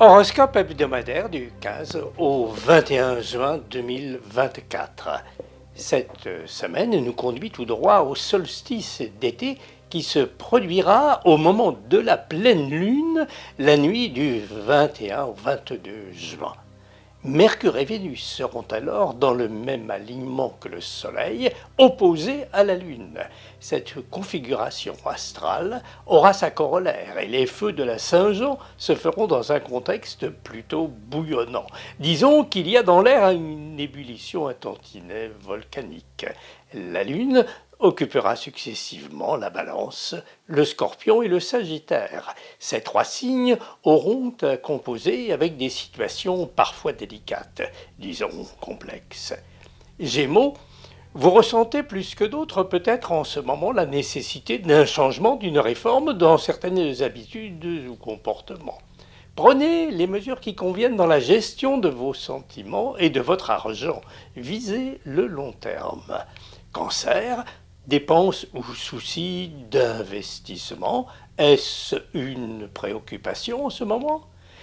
Horoscope hebdomadaire du 15 au 21 juin 2024. Cette semaine nous conduit tout droit au solstice d'été qui se produira au moment de la pleine lune, la nuit du 21 au 22 juin. Mercure et Vénus seront alors dans le même alignement que le Soleil, opposés à la Lune. Cette configuration astrale aura sa corollaire et les feux de la Saint-Jean se feront dans un contexte plutôt bouillonnant. Disons qu'il y a dans l'air une ébullition, un tantinet volcanique. La Lune occupera successivement la Balance, le Scorpion et le Sagittaire. Ces trois signes auront à composer avec des situations parfois délicates, disons complexes. Gémeaux, vous ressentez plus que d'autres peut-être en ce moment la nécessité d'un changement, d'une réforme dans certaines habitudes ou comportements. Prenez les mesures qui conviennent dans la gestion de vos sentiments et de votre argent. Visez le long terme. Cancer, dépenses ou soucis d'investissement, est-ce une préoccupation en ce moment?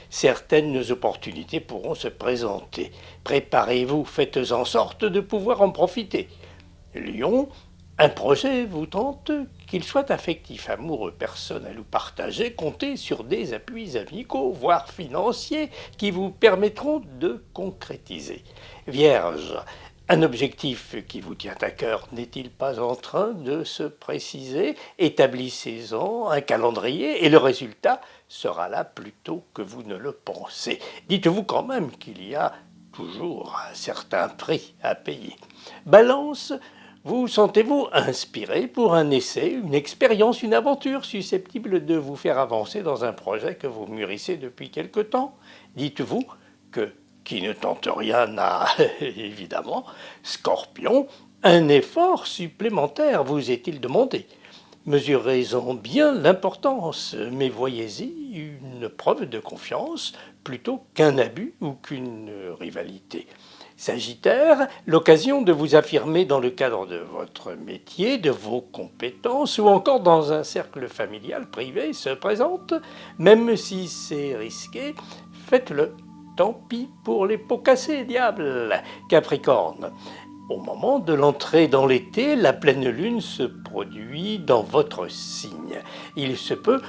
Certaines opportunités pourront se présenter. Préparez-vous, faites en sorte de pouvoir en profiter. Lion, un projet vous tente, qu'il soit affectif, amoureux, personnel ou partagé, comptez sur des appuis amicaux, voire financiers, qui vous permettront de concrétiser. Vierge, un objectif qui vous tient à cœur n'est-il pas en train de se préciser? Établissez-en un calendrier et le résultat sera là plus tôt que vous ne le pensez. Dites-vous quand même qu'il y a toujours un certain prix à payer. Balance, vous sentez-vous inspiré pour un essai, une expérience, une aventure susceptible de vous faire avancer dans un projet que vous mûrissez depuis quelque temps? Dites-vous que qui ne tente rien n'a évidemment. Scorpion, un effort supplémentaire vous est-il demandé? Mesurez-en bien l'importance, mais voyez-y une preuve de confiance plutôt qu'un abus ou qu'une rivalité. Sagittaire, l'occasion de vous affirmer dans le cadre de votre métier, de vos compétences ou encore dans un cercle familial privé se présente, même si c'est risqué, faites-le. Tant pis pour les pots cassés, diable. Capricorne, au moment de l'entrée dans l'été, la pleine lune se produit dans votre signe. Il se peut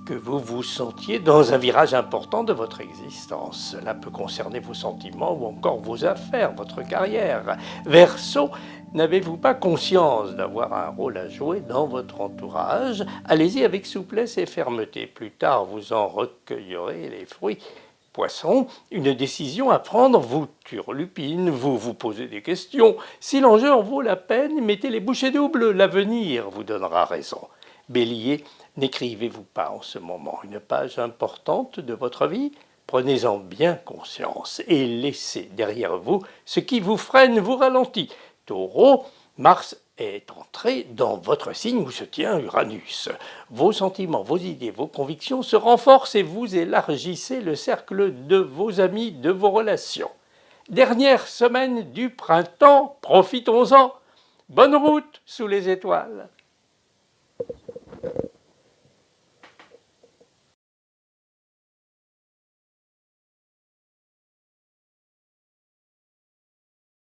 que vous vous sentiez dans un virage important de votre existence. Cela peut concerner vos sentiments ou encore vos affaires, votre carrière. Verseau, n'avez-vous pas conscience d'avoir un rôle à jouer dans votre entourage? Allez-y avec souplesse et fermeté. Plus tard, vous en recueillerez les fruits. Poisson, une décision à prendre vous turlupine, vous vous posez des questions. Si l'enjeu en vaut la peine, mettez les bouchées doubles, l'avenir vous donnera raison. Bélier, n'écrivez-vous pas en ce moment une page importante de votre vie? Prenez-en bien conscience et laissez derrière vous ce qui vous freine, vous ralentit. Taureau, Mars est entré dans votre signe où se tient Uranus. Vos sentiments, vos idées, vos convictions se renforcent et vous élargissez le cercle de vos amis, de vos relations. Dernière semaine du printemps, profitons-en. Bonne route sous les étoiles.